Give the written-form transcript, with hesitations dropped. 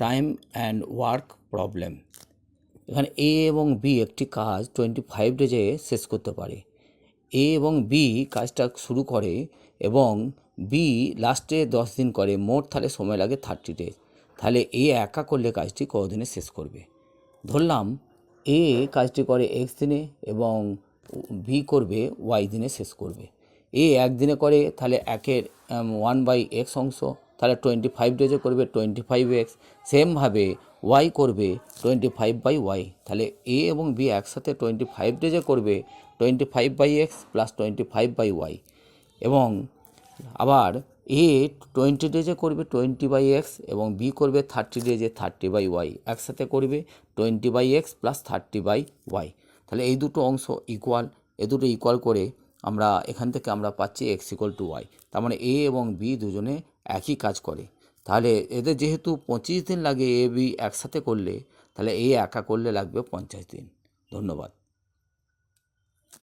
Time and work problem. এখানে এ এবং B একটি কাজ 25 ডেজে শেষ করতে পারে। এ এবং বি কাজটা শুরু করে এবং বি লাস্টে 10 দিন করে, মোট তাহলে সময় লাগে 30 ডেজ। তাহলে এ একা করলে কাজটি কতদিনে শেষ করবে? ধরলাম এ কাজটি করে এক্স দিনে এবং বি করবে ওয়াই দিনে শেষ করবে। এ একদিনে করে, তাহলে 1/x অংশ, তাহলে 25 ডেজে করবে 25x। সেমভাবে ওয়াই করবে 25/y, তাহলে এ এবং বি একসাথে 25 ডেজে করবে 25/x প্লাস 25/y। এবং আবার এ 20 ডেজে করবে 20/x এবং বি করবে 30 ডেজে 30/y, একসাথে করবে 20/x প্লাস 30/y। তাহলে এই দুটো অংশ ইকুয়াল, এ দুটো ইকুয়াল করে আমরা এখান থেকে আমরা পাচ্ছি x = y। তার মানে এ এবং বি দুজনে একই কাজ করে। তাহলে এদের যেহেতু 25 দিন লাগে এ বি একসাথে করলে, তাহলে এ একা করলে লাগবে 50 দিন। ধন্যবাদ।